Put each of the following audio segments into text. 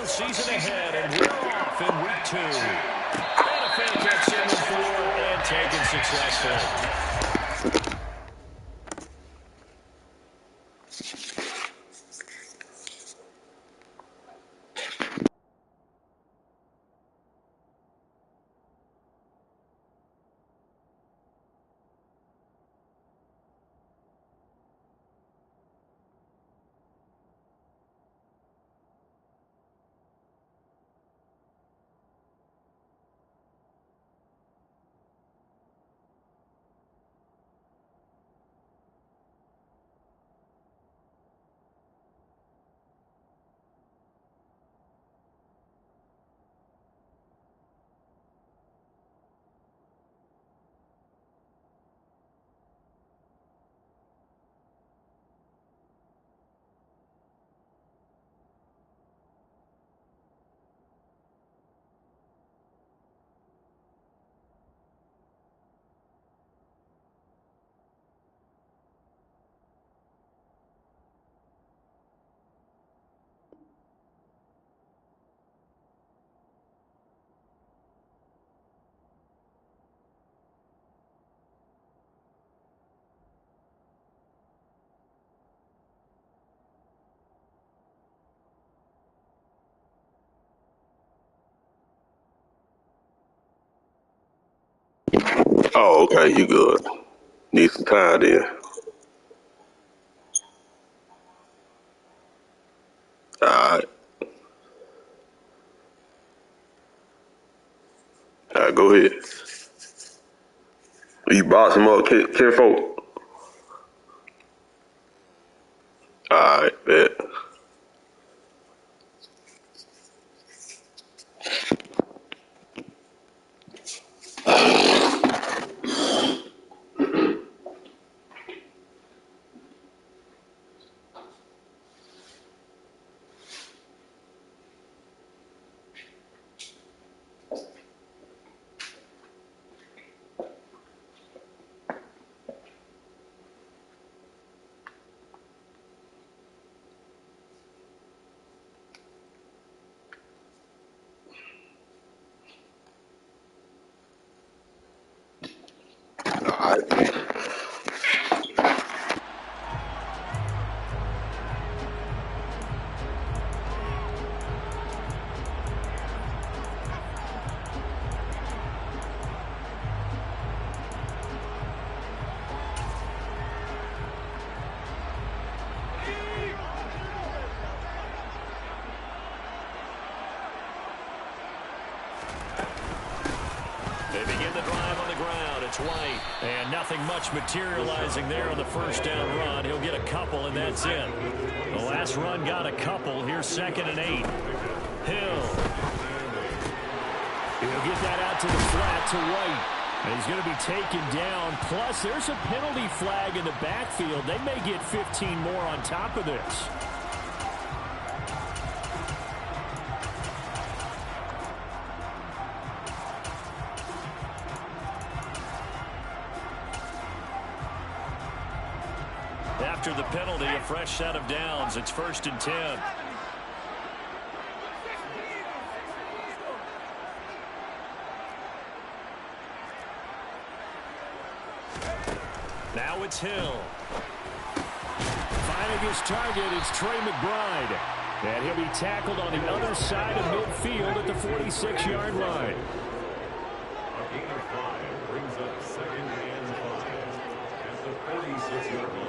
season ahead, and we're off in week 2. And a fan catch signaled for and taken successful. Oh, okay, you good. Need some time then. Alright. Alright, go ahead. You box him up, kinfolk? Alright, bet. Alright. Nothing much materializing there on the first down run. He'll get a couple, and that's it. The last run got a couple. Here's 2nd and 8. Hill. He'll get that out to the flat to White. And he's going to be taken down. Plus, there's a penalty flag in the backfield. They may get 15 more on top of this. After the penalty, a fresh set of downs. It's 1st and 10. Now it's Hill. Finding his target is Trey McBride. And he'll be tackled on the other side of midfield at the 46-yard line. A gain of 5 brings up 2nd and 5 at the 46-yard line.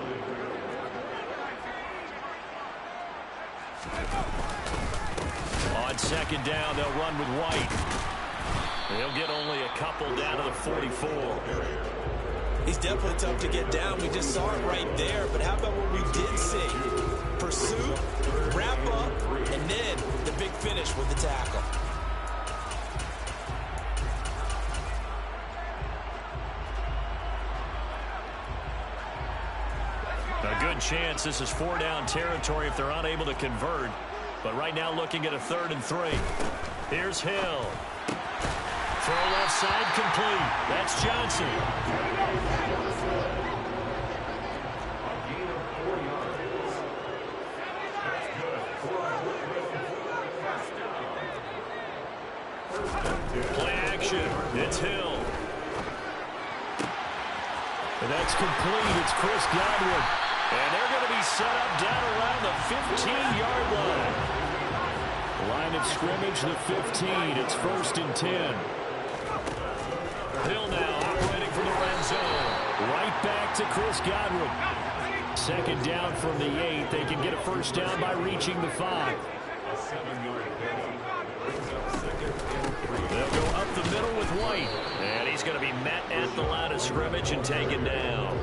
On 2nd down, they'll run with White. He'll get only a couple down to the 44. He's definitely tough to get down. We just saw it right there. But how about what we did see? Pursuit, wrap up, and then the big finish with the tackle. A good chance this is 4-down territory if they're unable to convert. But right now looking at a 3rd and 3. Here's Hill. Throw left side complete. That's Johnson. Play action. It's Hill. And that's complete. It's Chris Godwin. And they're going to be set up down around the 15-yard line. Line of scrimmage, the 15. It's 1st and 10. Hill now operating from the red zone. Right back to Chris Godwin. 2nd down from the 8. They can get a 1st down by reaching the 5. A 7-yard penalty brings up 2nd and 3. They'll go up the middle with White. And he's going to be met at the line of scrimmage and taken down.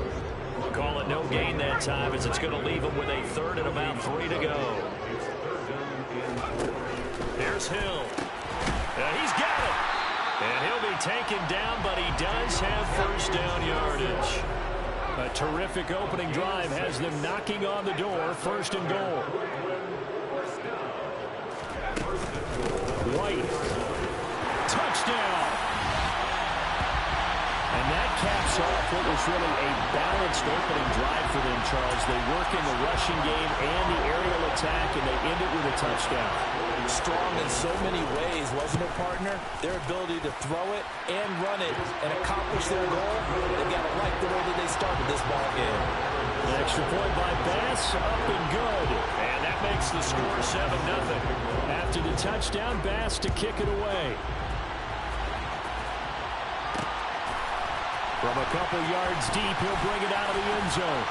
Call it no gain that time as it's going to leave him with a 3rd and about 3 to go. It's 3rd down and 4. Here's Hill. And he's got it. And he'll be taken down, but he does have 1st down yardage. A terrific opening drive has them knocking on the door. 1st and goal. White. Touchdown. And that caps off what was really a balanced opening drive for them, Charles. They work in the rushing game and the aerial attack, and they end it with a touchdown. Strong in so many ways, wasn't it, partner? Their ability to throw it and run it and accomplish their goal, they've got to like the way that they started this ball game. An extra point by Bass, up and good. And that makes the score 7-0. After the touchdown, Bass to kick it away. From a couple yards deep, he'll bring it out of the end zone.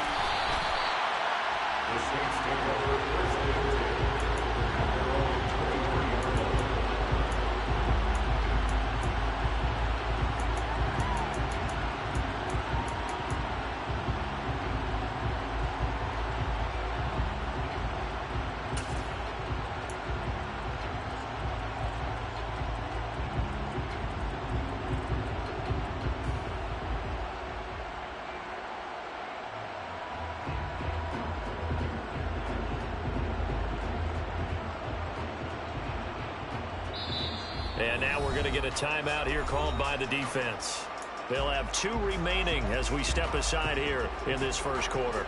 The Saints take over 1st and 10. And now we're going to get a timeout here called by the defense. They'll have 2 remaining as we step aside here in this 1st quarter.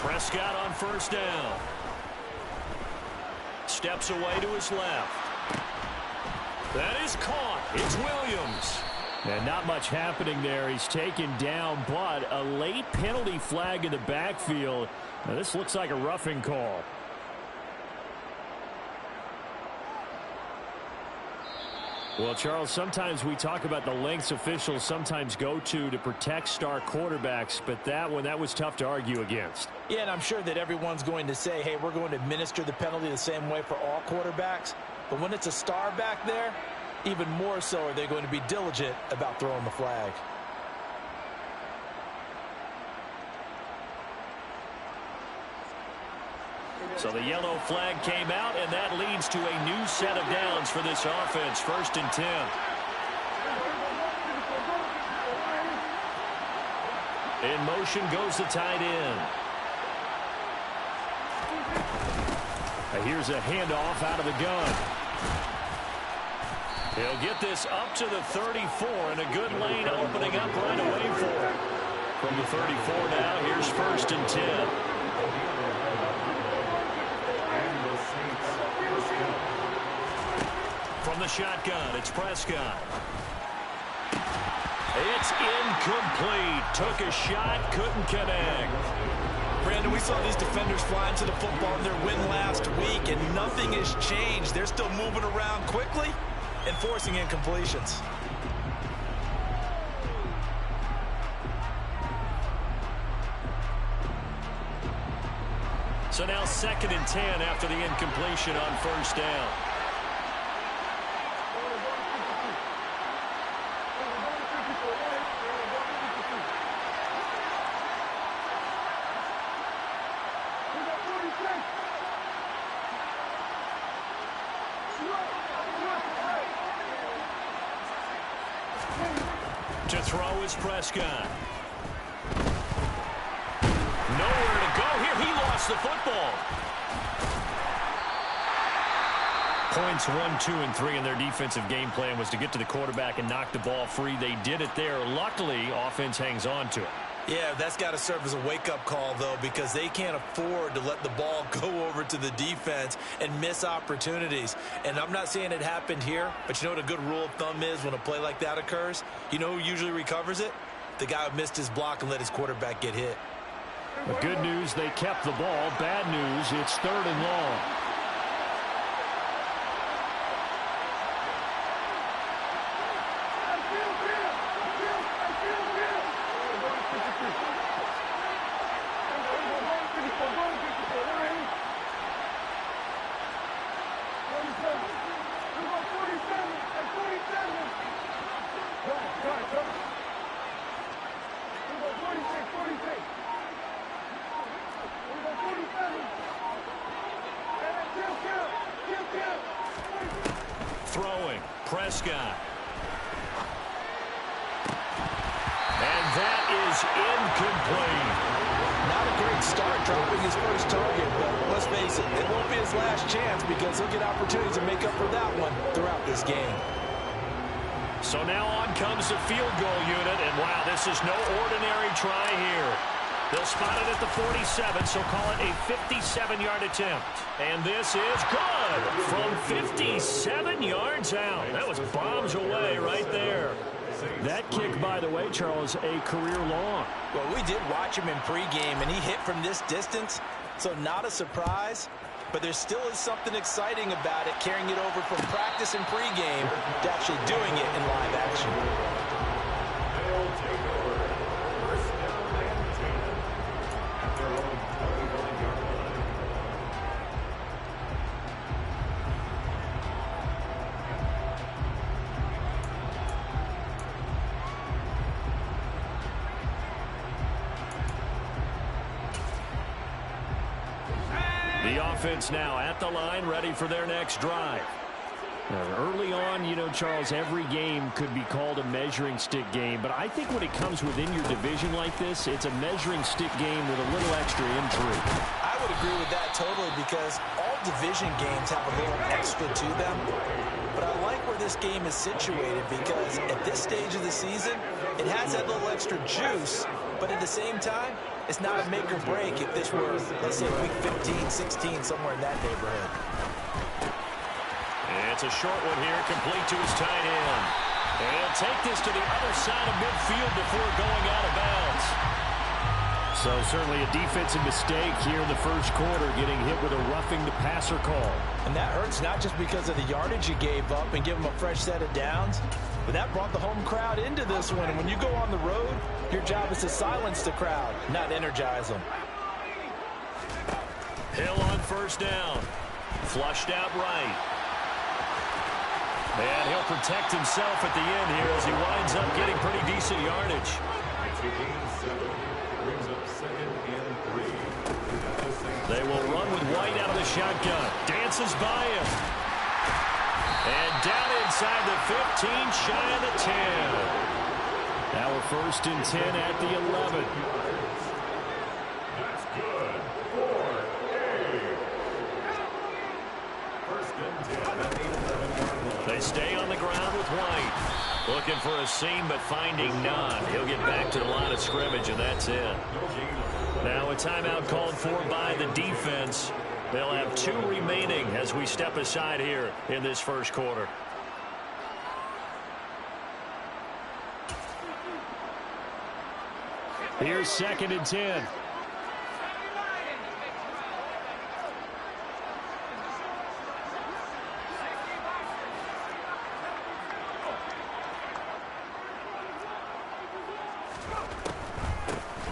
Prescott on 1st down. Steps away to his left. That is caught. It's Williams. And not much happening there. He's taken down, but a late penalty flag in the backfield. Now, this looks like a roughing call. Well, Charles, sometimes we talk about the lengths officials sometimes go to protect star quarterbacks, but that was tough to argue against. Yeah, and I'm sure that everyone's going to say, hey, we're going to administer the penalty the same way for all quarterbacks. But when it's a star back there, even more so are they going to be diligent about throwing the flag. So the yellow flag came out, and that leads to a new set of downs for this offense. 1st and 10. In motion goes the tight end. Here's a handoff out of the gun. He'll get this up to the 34, and a good lane opening up right away for him. From the 34 now, here's 1st and 10. From the shotgun, it's Prescott. It's incomplete. Took a shot, couldn't connect. Brandon, we saw these defenders fly into the football in their win last week, and nothing has changed. They're still moving around quickly and forcing incompletions. So now 2nd and 10 after the incompletion on 1st down. To throw is Prescott. Nowhere to go here. He lost the football. Points 1, 2, and 3 in their defensive game plan was to get to the quarterback and knock the ball free. They did it there. Luckily, offense hangs on to it. Yeah, that's got to serve as a wake-up call, though, because they can't afford to let the ball go over to the defense and miss opportunities. And I'm not saying it happened here, but you know what a good rule of thumb is when a play like that occurs? You know who usually recovers it? The guy who missed his block and let his quarterback get hit. But good news, they kept the ball. Bad news, it's 3rd and long. Throwing, Prescott. And that is incomplete. Not a great start dropping his first target, but let's face it, it won't be his last chance because he'll get opportunities to make up for that one throughout this game. So now on comes the field goal unit, and wow, this is no ordinary try here. They'll spot it at the 47, so call it a 57-yard attempt. And this is good from 57 yards out. That was bombs away right there. That kick, by the way, Charles, a career long. Well, we did watch him in pregame, and he hit from this distance, so not a surprise. But there still is something exciting about it, carrying it over from practice and pregame to actually doing it in live action. The offense now at the line, ready for their next drive. Early on, you know, Charles, every game could be called a measuring stick game, but I think when it comes within your division like this, it's a measuring stick game with a little extra intrigue. I would agree with that totally because all division games have a little extra to them. But I like where this game is situated because at this stage of the season, it has that little extra juice, but at the same time, it's not a make or break if this were, let's say, week 15, 16, somewhere in that neighborhood. It's a short one here, complete to his tight end. And he'll take this to the other side of midfield before going out of bounds. So certainly a defensive mistake here in the first quarter, getting hit with a roughing the passer call. And that hurts not just because of the yardage you gave up and give them a fresh set of downs, but that brought the home crowd into this one. And when you go on the road, your job is to silence the crowd, not energize them. Hill on first down. Flushed out right. And he'll protect himself at the end here as he winds up getting pretty decent yardage. They will run with White out of the shotgun. Dances by him. And down inside the 15, shy of the 10. Now we're first and 10 at the 11. That's good. 4 first and 10 at the 11. They stay on the ground with White. Looking for a seam, but finding none. He'll get back to the line of scrimmage, and that's it. Now a timeout called for by the defense. They'll have 2 remaining as we step aside here in this first quarter. Here's second and 10.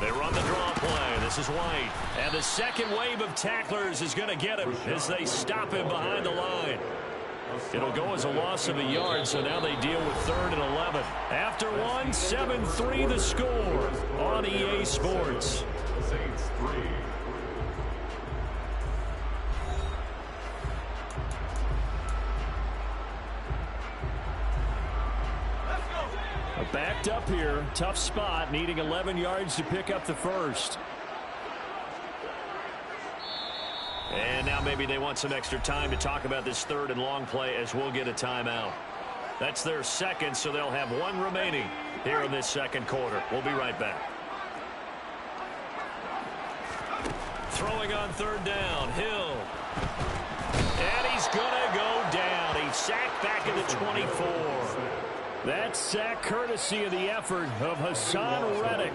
They run the draw play. This is White. And the second wave of tacklers is going to get him as they stop him behind the line. It'll go as a loss of a yard, so now they deal with 3rd and 11. After one, 7-3 the score on EA Sports. Saints 3. Backed up here, tough spot, needing 11 yards to pick up the first. And now maybe they want some extra time to talk about this 3rd and long play as we'll get a timeout. That's their second, so they'll have 1 remaining here in this second quarter. We'll be right back. Throwing on 3rd down, Hill. And he's going to go down. He's sacked back at the 24. That sack courtesy of the effort of Hassan Reddick.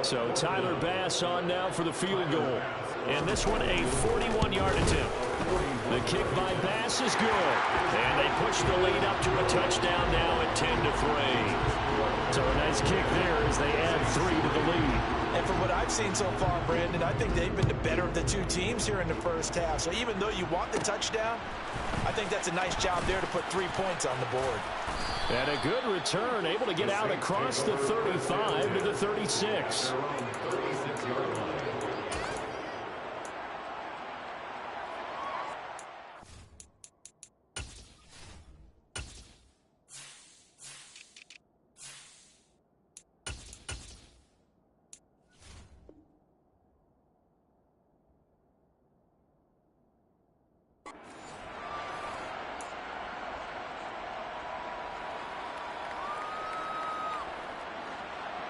So Tyler Bass on now for the field goal. And this one a 41-yard attempt. The kick by Bass is good. And they push the lead up to a touchdown now at 10-3. So a nice kick there as they add 3 to the lead. And from what I've seen so far, Brandon, I think they've been the better of the 2 teams here in the first half. So even though you want the touchdown, I think that's a nice job there to put 3 points on the board. And a good return, able to get out across the 35 to the 36.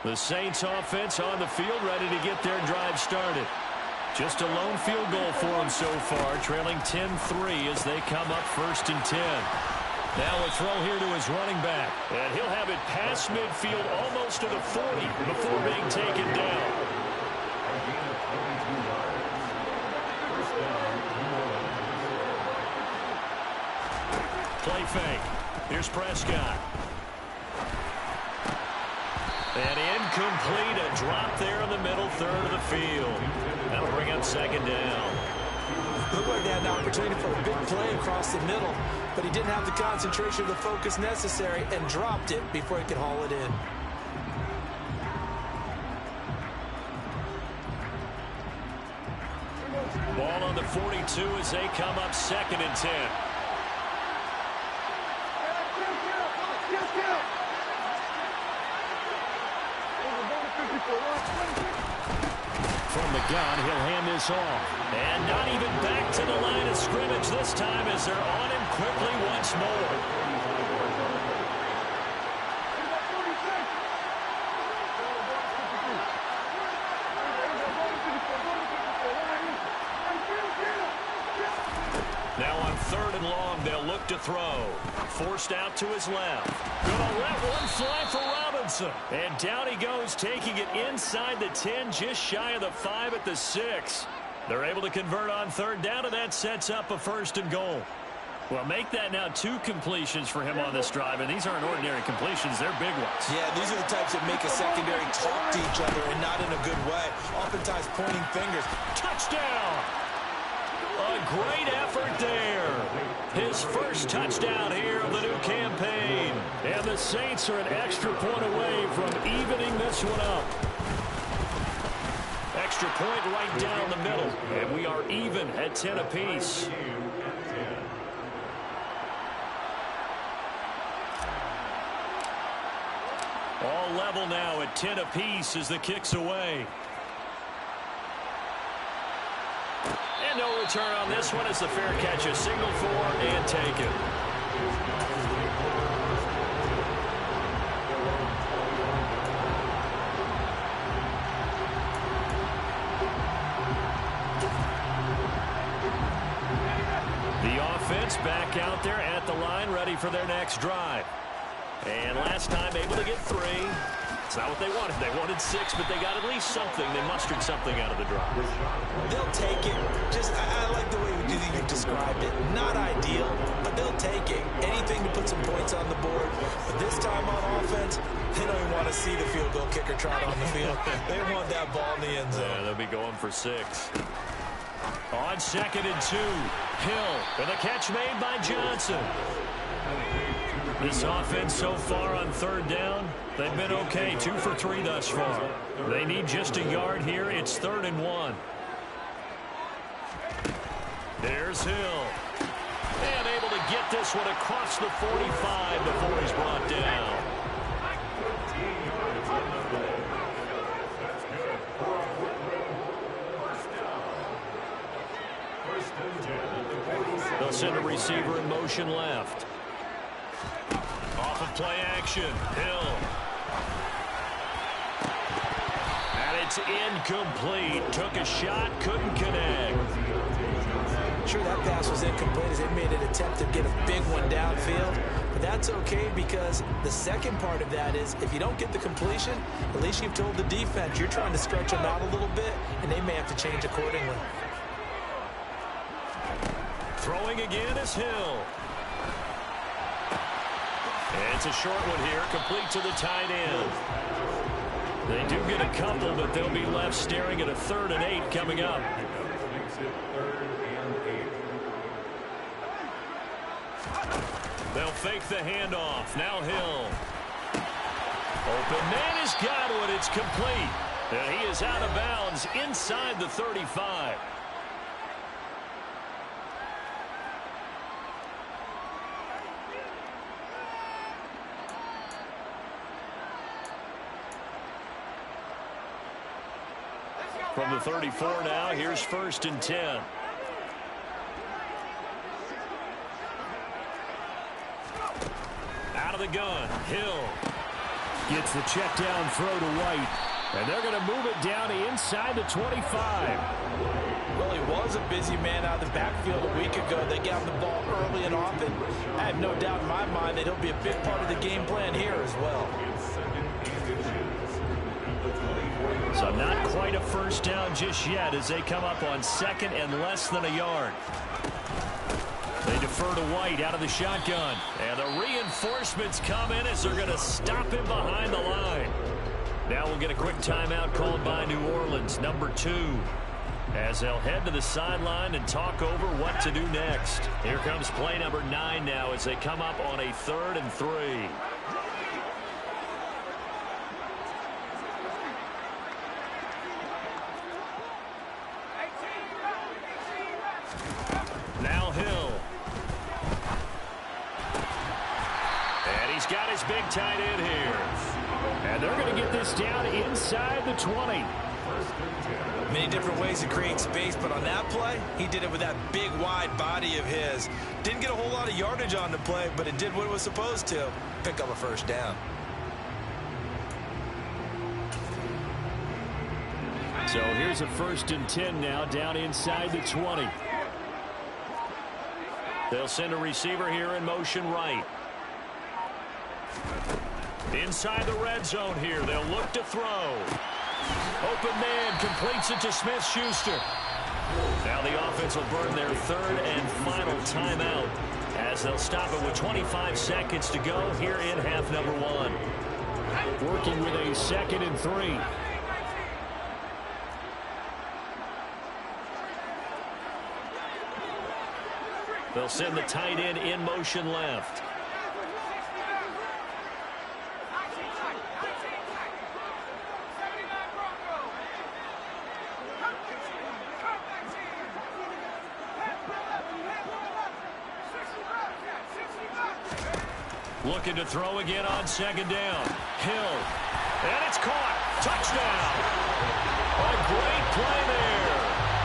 The Saints offense on the field, ready to get their drive started. Just a lone field goal for them so far, trailing 10-3 as they come up first and 10. Now a throw here to his running back. And he'll have it past midfield almost to the 40 before being taken down. Play fake. Here's Prescott. And incomplete, a drop there in the middle third of the field. That'll bring up second down. Looked like they had an opportunity for a big play across the middle, but he didn't have the concentration or the focus necessary and dropped it before he could haul it in. Ball on the 42 as they come up second and 10. From the gun, he'll hand this off. And not even back to the line of scrimmage this time as they're on him quickly once more. Now on 3rd and long. They'll look to throw. Forced out to his left. Gonna let one fly for Robinson. And down he goes, taking it inside the 10, just shy of the 5 at the 6. They're able to convert on 3rd down, and that sets up a 1st and goal. Well, make that now 2 completions for him on this drive, and these aren't ordinary completions. They're big ones. Yeah, these are the types that make a secondary talk to each other, and not in a good way. Oftentimes pointing fingers. Touchdown! A great effort there. His first touchdown here of the new campaign. And the Saints are an extra point away from evening this one up. Extra point right down the middle. And we are even at 10 apiece. All level now at 10 apiece as the kick's away. And no return on this one as the fair catch is signaled for and taken. The offense back out there at the line, ready for their next drive. And last time able to get 3. It's not what they wanted. They wanted 6, but they got at least something. They mustered something out of the drive. They'll take it. I like the way you described it. Not ideal, but they'll take it. Anything to put some points on the board. But this time on offense, they don't even want to see the field goal kicker trot on the field. They want that ball in the end zone. Yeah, they'll be going for 6. On 2nd and 2, Hill, and the catch made by Johnson. This offense so far on 3rd down, they've been okay. 2 for 3 thus far. They need just a yard here. It's 3rd and 1. There's Hill. And able to get this one across the 45 before he's brought down. They'll send a receiver in motion left. Off of play action, Hill. And it's incomplete. Took a shot, couldn't connect. Sure, that pass was incomplete as they made an attempt to get a big one downfield. But that's okay because the second part of that is if you don't get the completion, at least you've told the defense you're trying to stretch them out a little bit, and they may have to change accordingly. Throwing again is Hill. And it's a short one here, complete to the tight end. They do get a couple, but they'll be left staring at a 3rd and 8 coming up. They'll fake the handoff. Now Hill. Open man has got one. It's complete. And he is out of bounds inside the 35. From the 34 now, here's 1st and 10. Out of the gun, Hill. Gets the check down throw to White. And they're going to move it down to inside the 25. Well, he was a busy man out of the backfield a week ago. They got the ball early and often. I have no doubt in my mind that he'll be a big part of the game plan here as well. So not quite a 1st down just yet as they come up on 2nd and less than a yard. They defer to White out of the shotgun. And the reinforcements come in as they're going to stop him behind the line. Now we'll get a quick timeout called by New Orleans, number 2. As they'll head to the sideline and talk over what to do next. Here comes play number 9 now as they come up on a 3rd and 3. Now Hill. And he's got his big tight end here. And they're going to get this down inside the 20. Many different ways to create space, but on that play, he did it with that big, wide body of his. Didn't get a whole lot of yardage on the play, but it did what it was supposed to. Pick up a 1st down. So here's a 1st and 10 now, down inside the 20. They'll send a receiver here in motion right. Inside the red zone here, they'll look to throw. Open man completes it to Smith-Schuster. Now the offense will burn their third and final timeout as they'll stop it with 25 seconds to go here in half number one. Working with a 2nd and 3. They'll send the tight end in motion left. Looking to throw again on 2nd down. Hill. And it's caught. Touchdown. A great play there.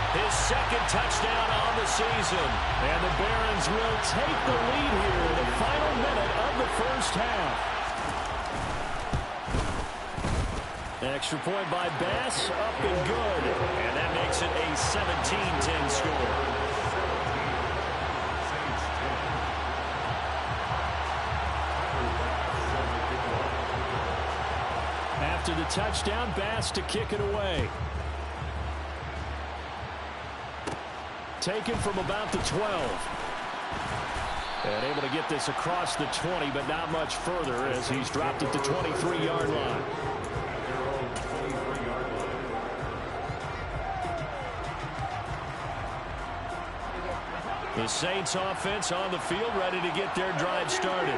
His 2nd touchdown on the season. And the Barons will take the lead here in the final minute of the first half. Extra point by Bass. Up and good. And that makes it a 17-10 score. After the touchdown, Bass to kick it away. Taken from about the 12. And able to get this across the 20, but not much further as he's dropped at the 23-yard line. The Saints offense on the field ready to get their drive started.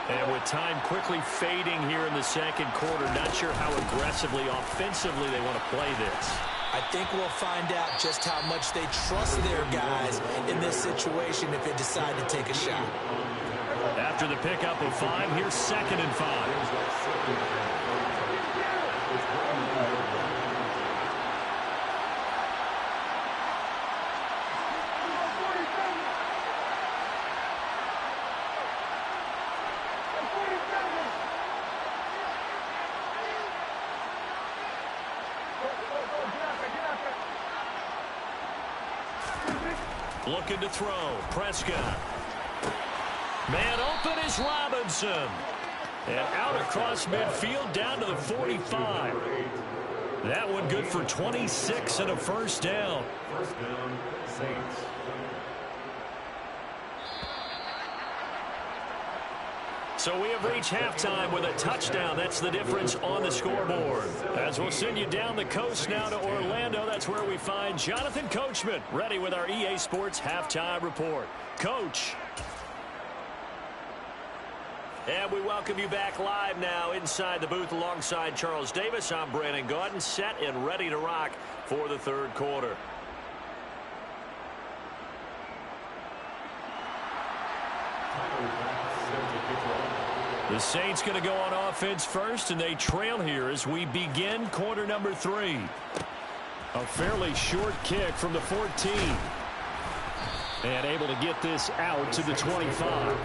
And with time quickly fading here in the second quarter, not sure how aggressively, offensively they want to play this. I think we'll find out just how much they trust their guys in this situation if they decide to take a shot. After the pickup of 5, here's 2nd and 5. Looking to throw. Prescott. Man open is Robinson. And out across midfield down to the 45. That one good for 26 and a first down. First down, Saints. So we have reached halftime with a touchdown. That's the difference on the scoreboard. As we'll send you down the coast now to Orlando, that's where we find Jonathan Coachman ready with our EA Sports Halftime Report. Coach. And we welcome you back live now inside the booth alongside Charles Davis. I'm Brandon Gaudin, set and ready to rock for the third quarter. The Saints going to go on offense first, and they trail here as we begin quarter number 3. A fairly short kick from the 14. And able to get this out to the 25.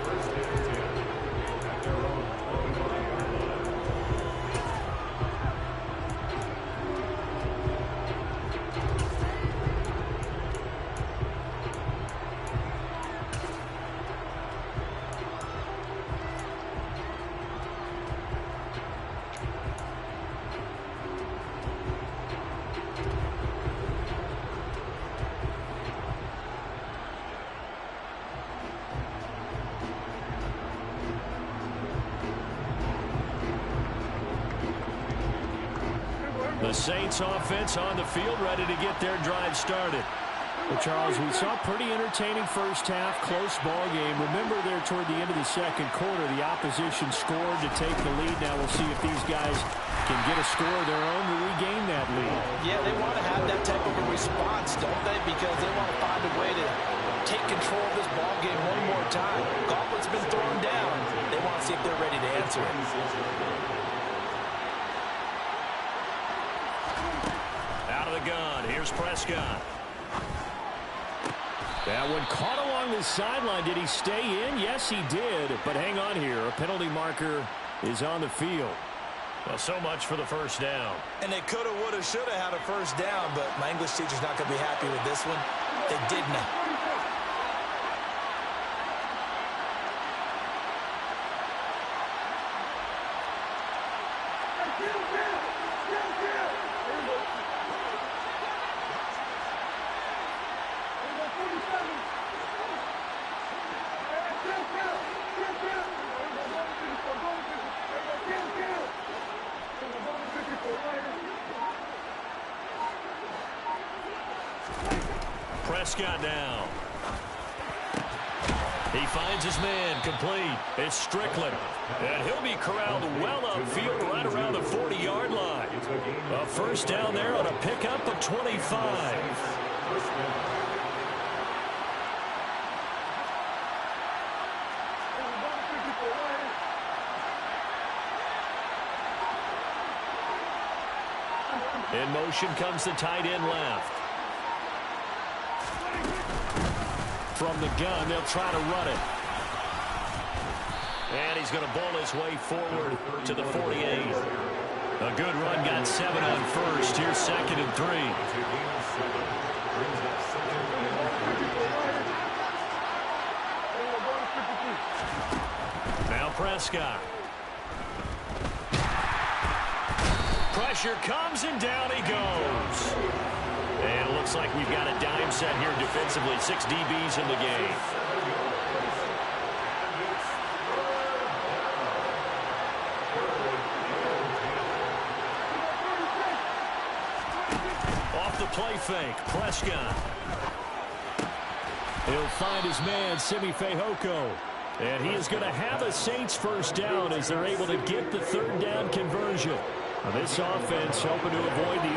The Saints offense on the field ready to get their drive started. Well, Charles, we saw a pretty entertaining first half, close ball game. Remember there toward the end of the second quarter, the opposition scored to take the lead. Now we'll see if these guys can get a score of their own to regain that lead. Yeah, they want to have that type of a response, don't they? Because they want to find a way to take control of this ball game one more time. Gauntlet's been thrown down. They want to see if they're ready to answer it. Out of the gun, here's Prescott. That one caught along the sideline. Did he stay in? Yes, he did. But hang on here. A penalty marker is on the field. Well, so much for the first down. And they coulda, woulda, shoulda had a first down, but my English teacher's not going to be happy with this one. They did not. Prescott now. He finds his man complete. It's Strickland. And he'll be corralled well upfield right around the 40-yard line. A first down there on a pickup of 25. In motion comes the tight end left. From the gun, they'll try to run it. And he's going to bowl his way forward to the 48. A good run, got 7 on first. Here's 2nd and 3. Now Prescott. Pressure comes and down he goes. And it looks like we've got a dime set here defensively. 6 DBs in the game. Off the play fake, Prescott. He'll find his man, Simi Fehoko. And he is going to have a Saints first down as they're able to get the 3rd down conversion. This offense hoping to avoid the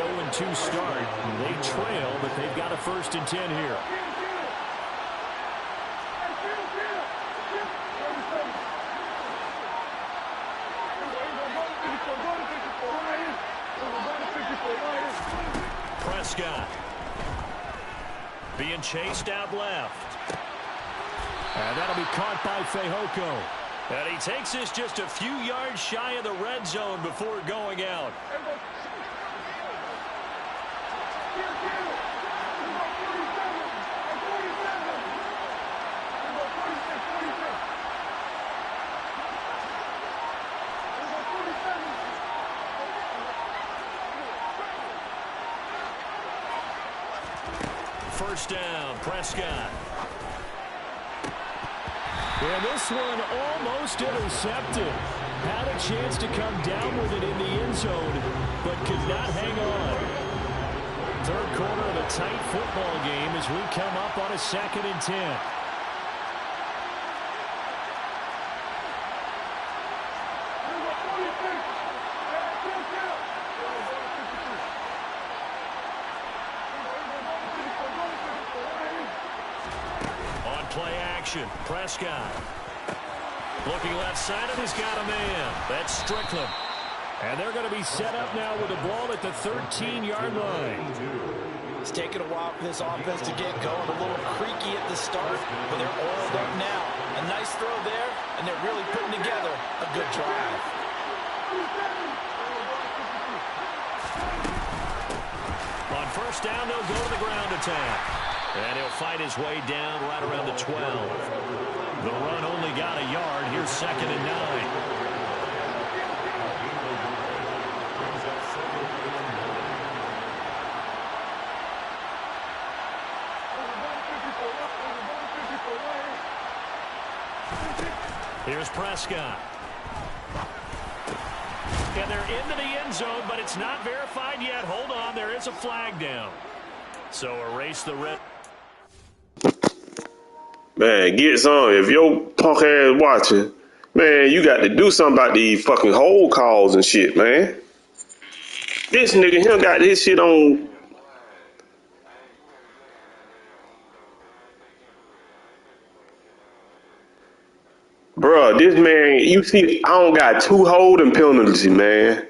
0-2 start. They trail, but they've got a 1st and 10 here. Prescott being chased out left. And that'll be caught by Fehoko. And he takes this just a few yards shy of the red zone before going out. First down, Prescott. And this one almost intercepted. Had a chance to come down with it in the end zone, but could not hang on. 3rd quarter of a tight football game as we come up on a 2nd and 10. Play action. Prescott. Looking left side, and he's got a man. That's Strickland. And they're going to be set up now with the ball at the 13-yard line. It's taken a while for this offense to get going. A little creaky at the start, but they're oiled up now. A nice throw there, and they're really putting together a good drive. On first down, they'll go to the ground attack. And he'll fight his way down right around the 12. The run only got a yard. Here's 2nd and 9. Here's Prescott. And they're into the end zone, but it's not verified yet. Hold on, there is a flag down. So erase the red. Man, get some. If your punk ass watching, man, you got to do something about these fucking hold calls and shit, man. This nigga here got this shit on. Bruh, this man, you see, I don't got 2 holding penalties, man.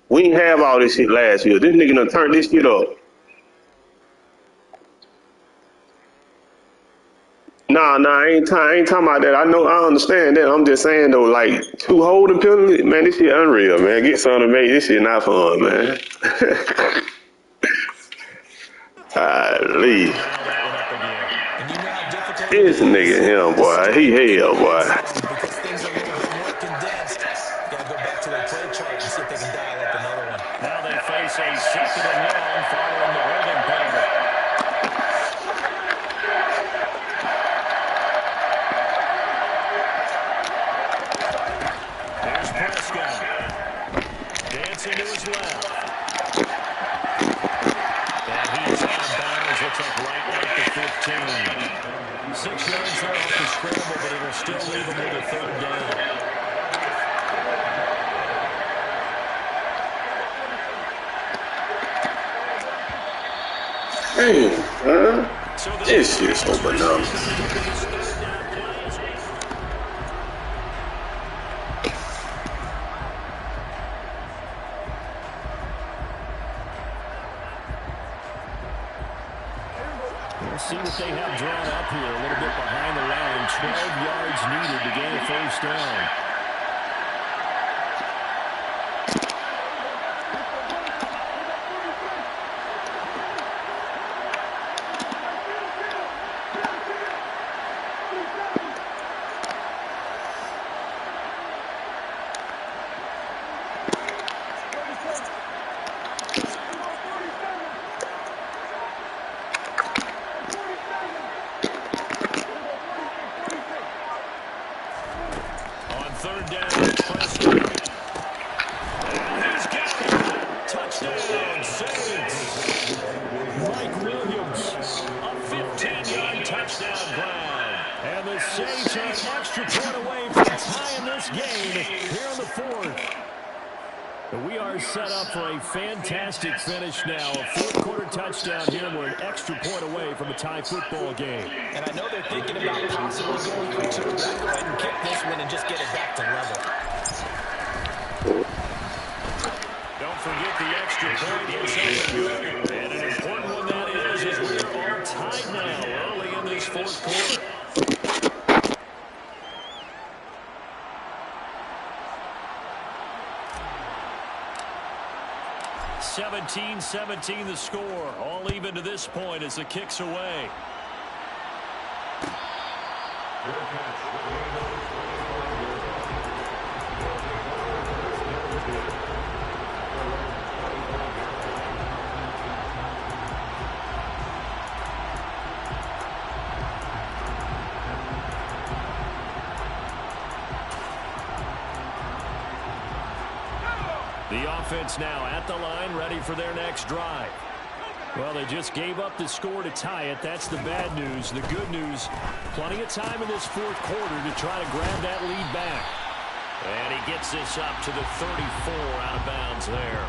We didn't have all this shit last year. This nigga done turned this shit up. Nah, I ain't talking about that. I understand that. I'm just saying though, like 2 holding penalties, man, this shit unreal, man. Get something to make this shit not fun, man. Leave. This nigga him, boy. He hell, boy. Because things are a little bit more condensed. Gotta go back to their play chart and see if they can dial up another one. Now they face a 2nd and long following the holding penalty. Here's Prescott. Dancing to his left. And he's out of bounds. Looks like right now. yards there off the scramble, but it'll still leave them with a third down. Damn, this shit's so bananas. We'll see what they have drawn up here. A little bit behind the line. 12 yards needed to gain a first down. Third down, Preston. And he's got it. Touchdown, Saints. Mike Williams, a 15-yard touchdown grab. And the Saints are an extra point away from tying this game here in the fourth. We are set up for a fantastic finish now. A fourth-quarter touchdown here. We're an extra point away from a tie football game. And I know they're thinking about possibly going for two. But I'd go ahead and kick this one and just get it back to level. Don't forget the extra point is something good. And an important one that is as we're all tied now early in this fourth quarter. 17-17 the score. All even to this point as the kick's away. The offense now at the line, ready for their next drive. Well, they just gave up the score to tie it. That's the bad news. The good news, plenty of time in this fourth quarter to try to grab that lead back. And he gets this up to the 34 out of bounds there.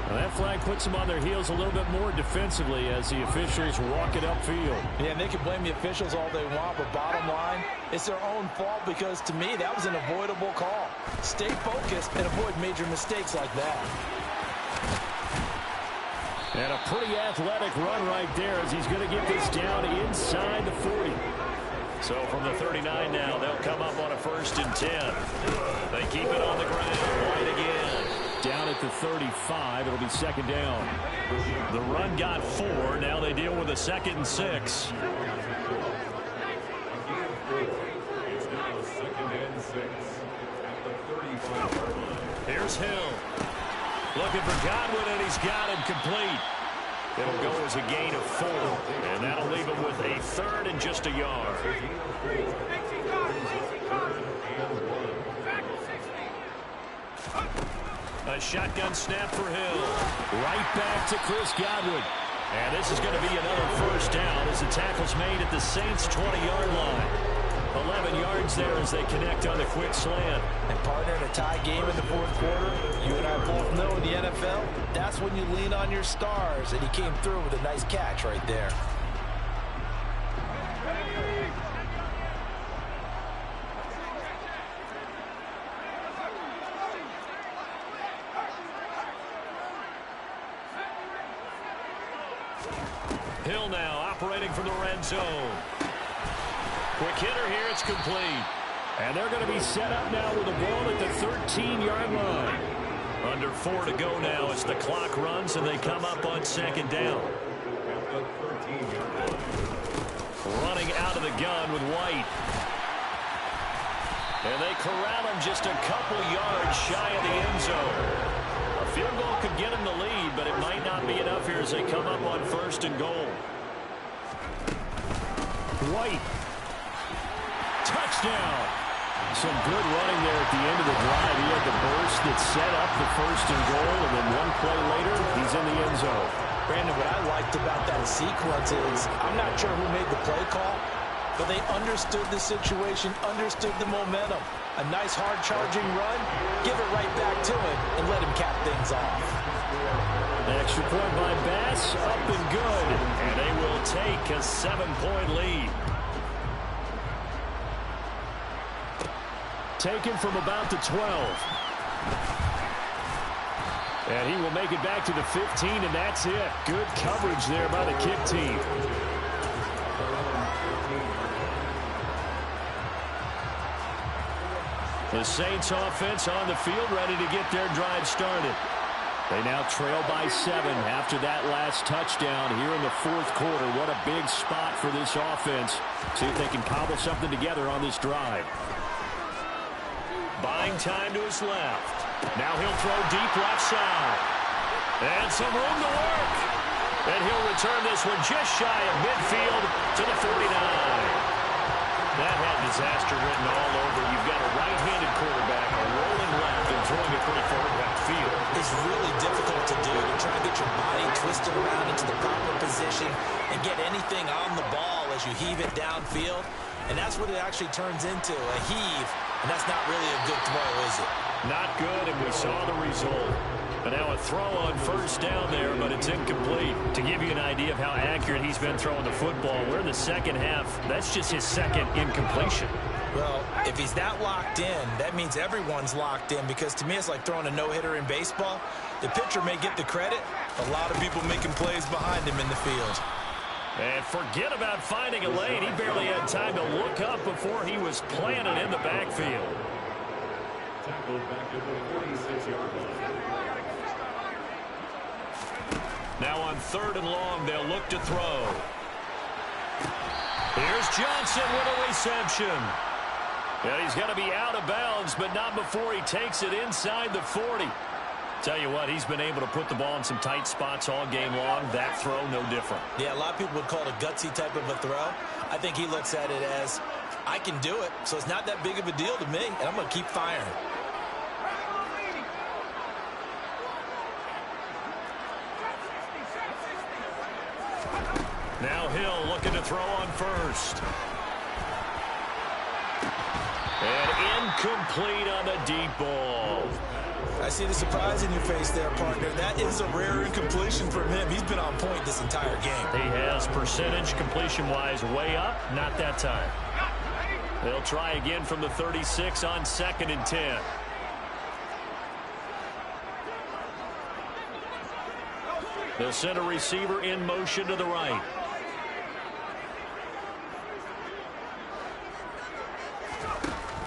Now that flag puts them on their heels a little bit more defensively as the officials walk it upfield. Yeah, and they can blame the officials all they want, but bottom line, it's their own fault because, to me, that was an avoidable call. Stay focused and avoid major mistakes like that. And a pretty athletic run right there as he's going to get this down inside the 40. So from the 39 now, they'll come up on a 1st and 10. They keep it on the ground. Right again. Down at the 35, it'll be 2nd down. The run got 4. Now they deal with a 2nd and 6. It's now 2nd and 6 at the 35. Here's Hill. Looking for Godwin, and he's got him complete. It'll go as a gain of 4, and that'll leave him with a 3rd and just a yard. A shotgun snap for Hill. Right back to Chris Godwin. And this is going to be another 1st down as the tackle's made at the Saints' 20-yard line. 11 yards there as they connect on the quick slant. And partner, in a tie game in the fourth quarter, you and I both know in the NFL, that's when you lean on your stars, and he came through with a nice catch right there. Hill now operating from the red zone. Quick hitter here, it's complete. And they're going to be set up now with the ball at the 13-yard line. Under 4 to go now as the clock runs and they come up on 2nd down. Running out of the gun with White. And they corral him just a couple yards shy of the end zone. A field goal could get him the lead, but it might not be enough here as they come up on 1st and goal. White. Touchdown. Some good running there at the end of the drive. He had the burst that set up the 1st and goal, and then one play later, he's in the end zone. Brandon, what I liked about that sequence is I'm not sure who made the play call, but they understood the situation, understood the momentum. A nice hard-charging run, give it right back to him, and let him cap things off. Extra point by Bass, up and good. And they will take a 7-point lead. Taken from about the 12. And he will make it back to the 15, and that's it. Good coverage there by the kick team. The Saints offense on the field, ready to get their drive started. They now trail by 7 after that last touchdown here in the fourth quarter. What a big spot for this offense. See if they can cobble something together on this drive. Buying time to his left. Now he'll throw deep left side. And some room to work. And he'll return this one just shy of midfield to the 49. That had disaster written all over. You've got a right-handed quarterback, a rolling left, and throwing it pretty far downfield. It's really difficult to do, to try to get your body twisted around into the proper position and get anything on the ball as you heave it downfield. And that's what it actually turns into, a heave. And that's not really a good throw, is it? Not good, and we saw the result. And now a throw on first down there, but it's incomplete. To give you an idea of how accurate he's been throwing the football, we're in the second half. That's just his second incompletion. Well, if he's that locked in, that means everyone's locked in, because to me it's like throwing a no-hitter in baseball. The pitcher may get the credit, a lot of people making plays behind him in the field. And forget about finding a lane. He barely had time to look up before he was planted in the backfield. Tackled back at the 46-yard line. Now on 3rd and long, they'll look to throw. Here's Johnson with a reception. And he's going to be out of bounds, but not before he takes it inside the 40. Tell you what, he's been able to put the ball in some tight spots all game long. That throw, no different. Yeah, a lot of people would call it a gutsy type of a throw. I think he looks at it as, I can do it, so it's not that big of a deal to me, and I'm going to keep firing. Now Hill looking to throw on first. And incomplete on the deep ball. I see the surprise in your face there, partner. That is a rare incompletion from him. He's been on point this entire game. He has percentage completion-wise way up. Not that time. They'll try again from the 36 on 2nd and 10. They'll send a receiver in motion to the right.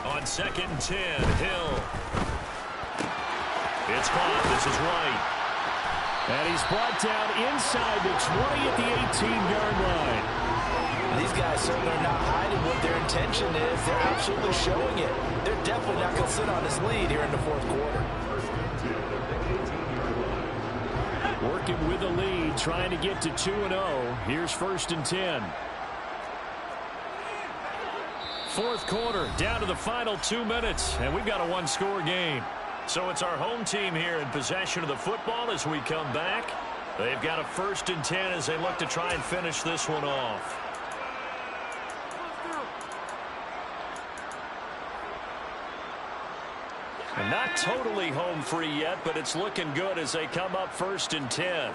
On 2nd and 10, Hill. It's caught. This is White. And he's brought down inside the 20 at the 18-yard line. These guys certainly are not hiding what their intention is. They're absolutely showing it. They're definitely not going to sit on his lead here in the fourth quarter. Working with the lead, trying to get to 2-0. Here's 1st and 10. Fourth quarter, down to the final 2 minutes, and we've got a one-score game. So it's our home team here in possession of the football as we come back. They've got a 1st and 10 as they look to try and finish this one off. And not totally home free yet, but it's looking good as they come up 1st and 10.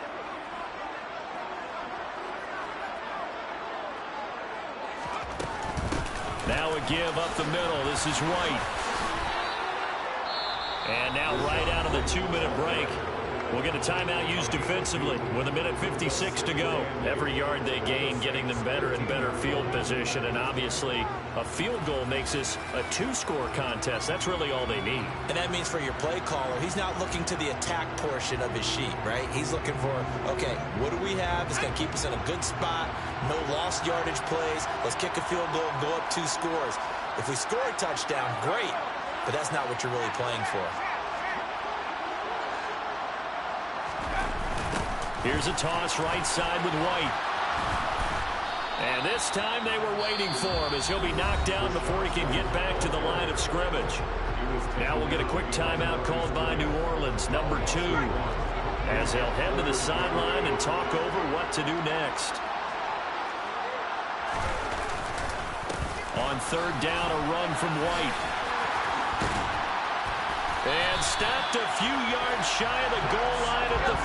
Now a give up the middle. This is White. And now right out of the 2-minute break, we'll get a timeout used defensively with 1:56 to go. Every yard they gain, getting them better and better field position. And obviously, a field goal makes this a 2-score contest. That's really all they need. And that means for your play caller, he's not looking to the attack portion of his sheet, right? He's looking for, okay, what do we have? It's going to keep us in a good spot. No lost yardage plays. Let's kick a field goal and go up 2 scores. If we score a touchdown, great. But that's not what you're really playing for. Here's a toss right side with White. And this time they were waiting for him as he'll be knocked down before he can get back to the line of scrimmage. Now we'll get a quick timeout called by New Orleans, number 2, as they'll head to the sideline and talk over what to do next. on third down, a run from White. And stopped a few yards shy of the goal line at the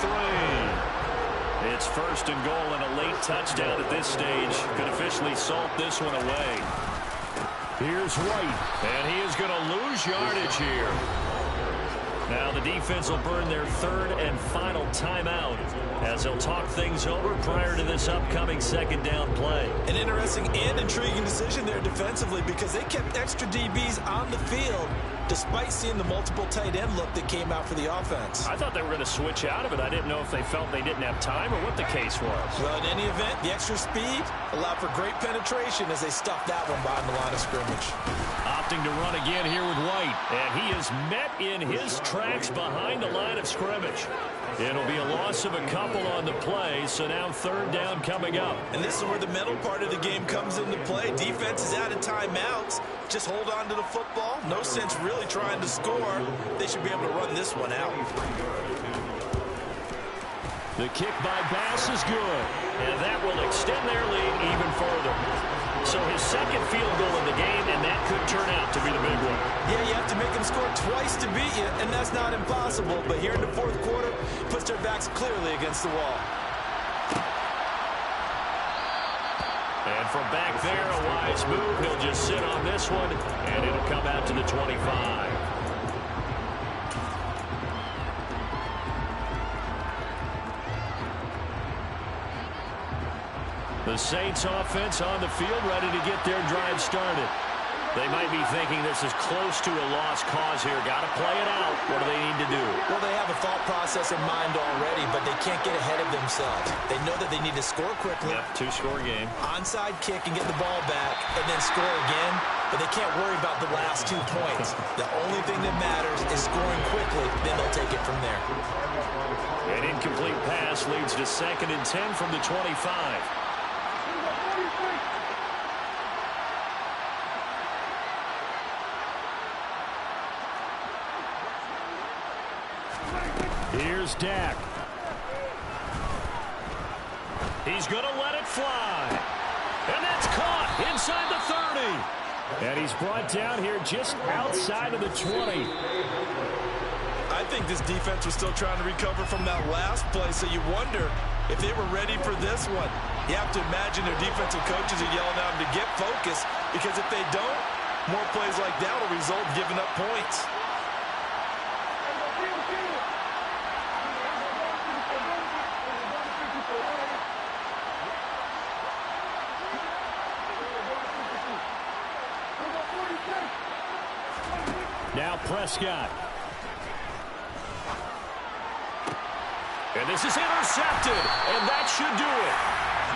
3. It's first and goal and a late touchdown at this stage. Could officially salt this one away. Here's White. And he is going to lose yardage here. Now the defense will burn their third and final timeout as they'll talk things over prior to this upcoming second down play. An interesting and intriguing decision there defensively because they kept extra DBs on the field despite seeing the multiple tight end look that came out for the offense. I thought they were going to switch out of it. I didn't know if they felt they didn't have time or what the case was. Well, in any event, the extra speed allowed for great penetration as they stuffed that one behind the line of scrimmage. Opting to run again here with White. And he is met in his tracks behind the line of scrimmage. It'll be a loss of a couple on the play, so now third down coming up. And this is where the mental part of the game comes into play. Defense is out of timeouts. Just hold on to the football. No sense really trying to score. They should be able to run this one out. The kick by Bass is good, and that will extend their lead even further. So his second field goal in the game, and that could turn out to be the big one. Yeah, you have to make them score twice to beat you, and that's not impossible. But here in the fourth quarter, puts their backs clearly against the wall. And from back there, a wise move. He'll just sit on this one, and it'll come out to the 25. The Saints offense on the field, ready to get their drive started. They might be thinking this is close to a lost cause here. Got to play it out. What do they need to do? Well, they have a thought process in mind already, but they can't get ahead of themselves. They know that they need to score quickly. Yep, two-score game. Onside kick and get the ball back, and then score again. But they can't worry about the last 2 points. The only thing that matters is scoring quickly. Then they'll take it from there. An incomplete pass leads to 2nd and 10 from the 25. Here's Dak. He's going to let it fly. And that's caught inside the 30. And he's brought down here just outside of the 20. I think this defense was still trying to recover from that last play, so you wonder if they were ready for this one. You have to imagine their defensive coaches are yelling at them to get focused, because if they don't, more plays like that will result in giving up points. Now Prescott. And this is intercepted, and that should do it.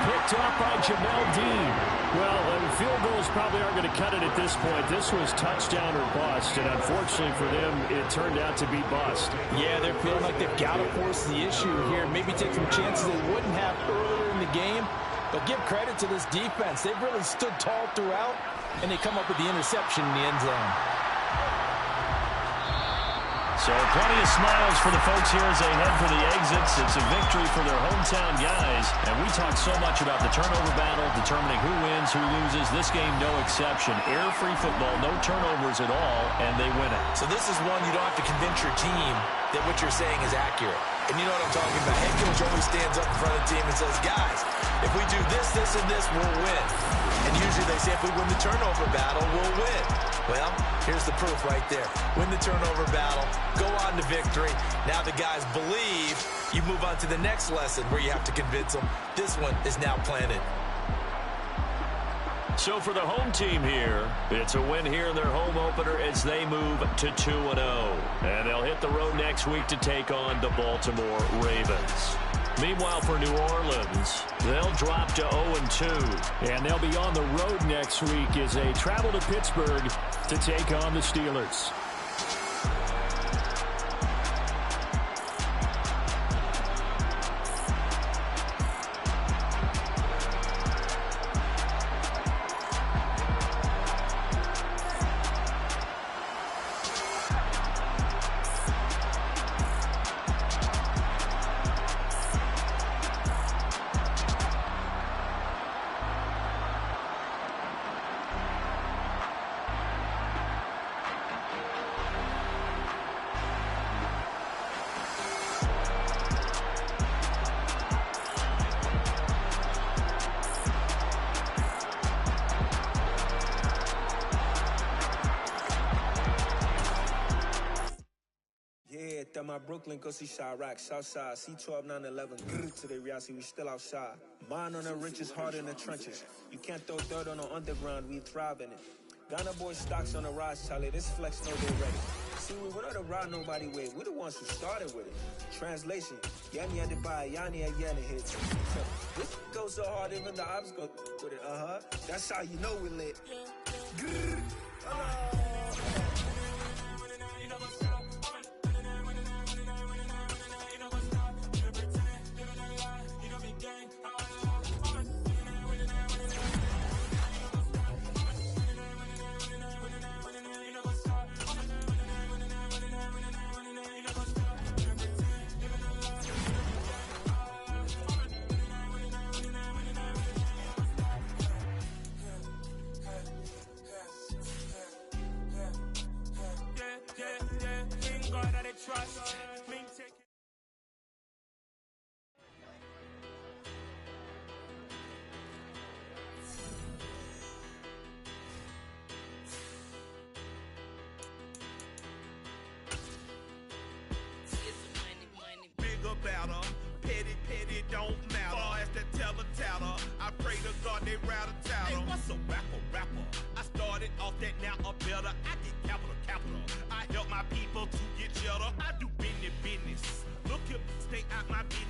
Picked up by Jamel Dean. Well, field goals probably aren't going to cut it at this point. This was touchdown or bust, and unfortunately for them, it turned out to be bust. Yeah, they're feeling like they've got to force the issue here. Maybe take some chances they wouldn't have earlier in the game. But give credit to this defense. They've really stood tall throughout, and they come up with the interception in the end zone. So plenty of smiles for the folks here as they head for the exits. It's a victory for their hometown guys. And we talk so much about the turnover battle, determining who wins, who loses. This game, no exception. Error-free football, no turnovers at all, and they win it. So this is one you don't have to convince your team that what you're saying is accurate. And you know what I'm talking about. Head coach always stands up in front of the team and says, guys, if we do this, this, and this, we'll win. And usually they say if we win the turnover battle, we'll win. Well, here's the proof right there. Win the turnover battle, go on to victory. Now the guys believe. You move on to the next lesson where you have to convince them. This one is now planted. So for the home team here, it's a win here in their home opener as they move to 2-0. And they'll hit the road next week to take on the Baltimore Ravens. Meanwhile, for New Orleans, they'll drop to 0-2. And they'll be on the road next week as they travel to Pittsburgh to take on the Steelers. at my Brooklyn, go see Chirac, Southside, C12, 911, grrr, to the reality, we still outside. Mine on the riches, heart in the trenches. You can't throw dirt on the underground, we thrive in it. Ghana boy stocks on the rise, Charlie, this flex no they ready. See, we were not to ride nobody with, we the ones who started with it. Translation, Yanni had to buy, Yanni had Yanni hits. This goes so hard, even the ops go with it, That's how you know we lit. Grrr, trust me. Bigger, better, petty, don't matter. Far as the teller, I pray to God they rattle tattle. Hey, what's a rapper? I started off that, now I'm better. I get capital. I help my people to get cheddar. I do business. Look here, stay out my business.